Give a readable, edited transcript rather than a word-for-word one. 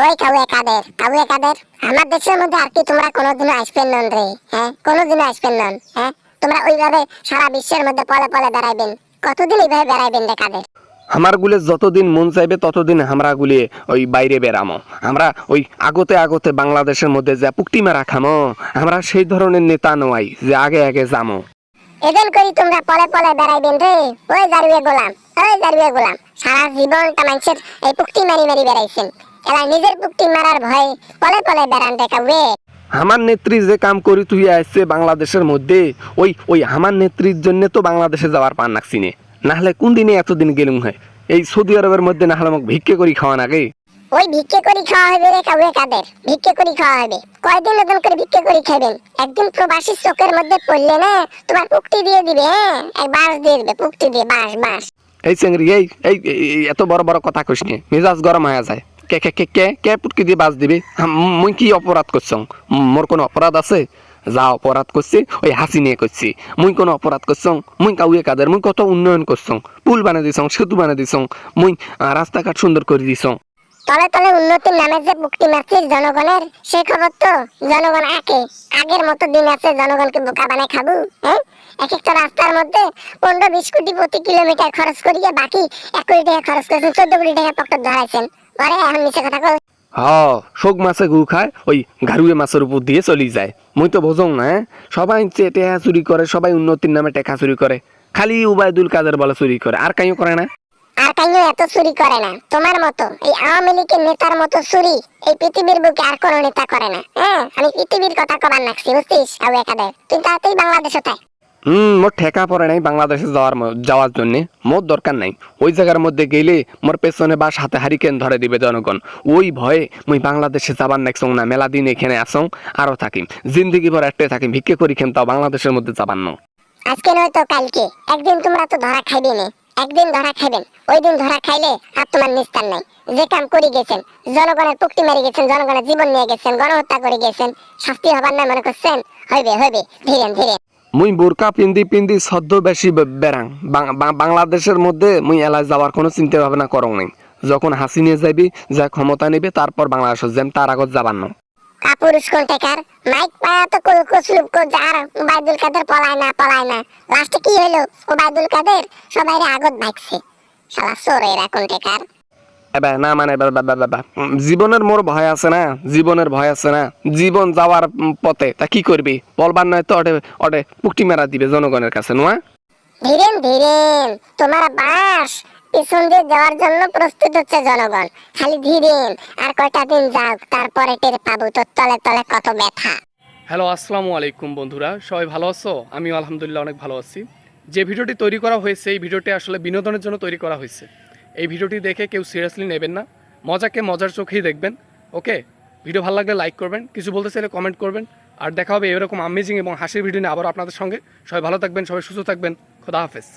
ওই কাউয়ে কাদের আমার দেশের মধ্যে আর কি তোমরা কোনোদিনও আসবেন নন রে? হ্যাঁ, কোনোদিনও আসবেন নন। হ্যাঁ, তোমরা ওইভাবে সারা বিশ্বের মধ্যে পলে পলে বেড়াইবেন? কতদিন এইভাবে বেড়াইবেন রে কাদের? আমার গুলে যতদিন মন চাইবে ততদিন আমরা গুলি ওই বাইরে বেরামো। আমরা ওই আগতে আগতে বাংলাদেশের মধ্যে যা পুকটি মারা খামো। আমরা সেই ধরনের নেতা নয় যে আগে আগে যামো। এদিন করি তোমরা পলে পলে বেড়াইবেন রে? ওই জারুয়ে গোলাম সারা জীবনটা মানুষের এই পুকটি মারি মারি বেড়াইছেন। এলা নিজের পুকটি মারার ভয়ে পলে পলে বেড়ান রে কাউয়ে। আমার নেত্রী যে কাম করি তুই আসছে বাংলাদেশের মধ্যে, ওই ওই আমার নেত্রীর জন্য তো বাংলাদেশে যাওয়ার পান নাকছি নে। নাহলে কোন দিনে এতদিন গেলুম হয়? এই সৌদি আরবের মধ্যে নাহলে আমাকে ভিক্ষে করি খাওয়ান আগে। ওই ভিক্ষে করি খাওয়া হবে রে কাউয়ে কাদের? ভিক্ষে করি খাওয়া হবে? কয়দিন নতুন করে ভিক্ষে করি খাবেন? একদিন প্রবাসী চোখের মধ্যে পড়লে না তোমার পুকটি দিয়ে দিবে। হ্যাঁ, এক বাঁশ দিয়ে দিবে, পুকটি দিয়ে বাঁশ। এই চেংড়ি এই এই এই এত বড় বড় কথা কইস নি, মেজাজ গরম হয়ে যায়। কে কে কে কে কে পুটকি দিয়ে বাজ দিবি? মুই কি অপরাধ করছং? মোর কোনো অপরাধ আছে? যা অপরাধ করছি ওই হাসি নিয়ে করছি। মুই কোনো অপরাধ করছং? মুই কাউয়ে কাদের? মুই কত উন্নয়ন করছং, পুল বানিয়ে দিছং, সেতু বানিয়ে দিছং, মুই রাস্তাঘাট সুন্দর করে দিছং। তলে তলে উন্নতির নামে যে মুক্তি মারছিস জনগণের, সেই খবর তো জনগণ আগের মতো দিন আছে জনগণকে বোকা বানায় খাবো? হ্যাঁ, এক একটা রাস্তার মধ্যে 15-20 কোটি প্রতি কিলোমিটার খরচ করিয়ে বাকি 1 কোটি টাকা খরচ করেছেন, 14 কোটি টাকা পকেট ধরাইছেন। আরে এখন মিছে কথা কও। হ, শোক মাছে গু খায় ওই ঘারুয়ে মাছের উপর দিয়ে চলি যায়। মুই তো বোঝং না। সবাই টেকা চুরি করে, সবাই উন্নতির নামে টেকা চুরি করে। খালি উবাইদুল কাদের বলে চুরি করে, আর কাইও করে না। আর কাইও এত চুরি করে না তোমার মতো। এই আওয়ামী লীগের নেতার মতো চুরি এই পৃথিবীর বুকে আর কোনো নেতা করে না। হ্যাঁ, আমি পৃথিবীর কথা কবার নাকছি, বুঝছিস? আর একাদের তুই তাতেই বাংলাদেশ তাই। মোর ঠেকা পড়ে নাই বাংলাদেশে যাওয়ার জন্য। মোর দরকার নাই। ওই জায়গার মধ্যে গেলে মোর পেছনে বা হাতে হারিকেন ধরে দিবে জনগণ। ওই ভয়ে মুই বাংলাদেশে যাবার নাকছং না। মেলা দিন এখানে আসং, আরো থাকিম, জিন্দিগি ভর একটাই থাকিম, ভিক্ষে করি খেম, তাও বাংলাদেশের মধ্যে যাবার ন। আজকে নয়তো কালকে একদিন তোমরা তো ধরা খাইবে না। একদিন ধরা খাইবেন, ওই দিন ধরা খাইলে আর তোমার নিস্তার নাই। যে কাম করে গেছেন, জনগণের পুক্তি মেরে গেছেন, জনগণের জীবন নিয়ে গেছেন, গণহত্যা করে গেছেন, শাস্তি হবার না মনে করছেন? হইবে ধীরে ধীরে। মুই বোরকা পিন্দি পিন্দি সদ্য বেশি বেড়াং। বাংলাদেশের মধ্যে মুই এলাকায় যাওয়ার কোনো চিন্তা ভাবনা করং নাই। যখন হাসি নিয়ে যাবি, যা ক্ষমতা নিবে, তারপর বাংলাদেশ যাম, তার আগত যাবার না। কাপুরুষ কোন টেকার মাইক পায়া তো কুসলুপ কো যার ওবায়দুল কাদের পলায় না। লাস্টে কি হলো? ওবায়দুল কাদের সবাই আগত ভাগছে। শালা চোরেরা কোন টেকার। না মানে জীবনের মোর ভয় আছে না, জীবনের ভয় আছে না। জীবন যাওয়ার পথে তা কি করবি? বলবার নয় তো অটে অটে পুকটি মেরা দিবে জনগণের কাছে নোয়া। ধীরেন তোমার বাস পিছন দিয়ে যাওয়ার জন্য প্রস্তুত হচ্ছে জনগণ। খালি ধীরেন, আর কয়টা দিন যাক, তারপরে টের পাবো তোর তলে তলে কত ব্যথা। হ্যালো, আসসালামু আলাইকুম বন্ধুরা, সবাই ভালো আছো? আমিও আলহামদুলিল্লাহ অনেক ভালো আছি। যে ভিডিওটি তৈরি করা হয়েছে, এই ভিডিওটি আসলে বিনোদনের জন্য তৈরি করা হয়েছে। এই ভিডিওটি দেখে কেউ সিরিয়াসলি নেবেন না, মজাকে মজার চোখেই দেখবেন। ওকে, ভিডিও ভালো লাগলে লাইক করবেন, কিছু বলতে চাইলে কমেন্ট করবেন। আর দেখা হবে এরকম আমেজিং এবং হাসির ভিডিও নিয়ে আবার আপনাদের সঙ্গে। সবাই ভালো থাকবেন, সবাই সুস্থ থাকবেন। খোদা হাফেজ।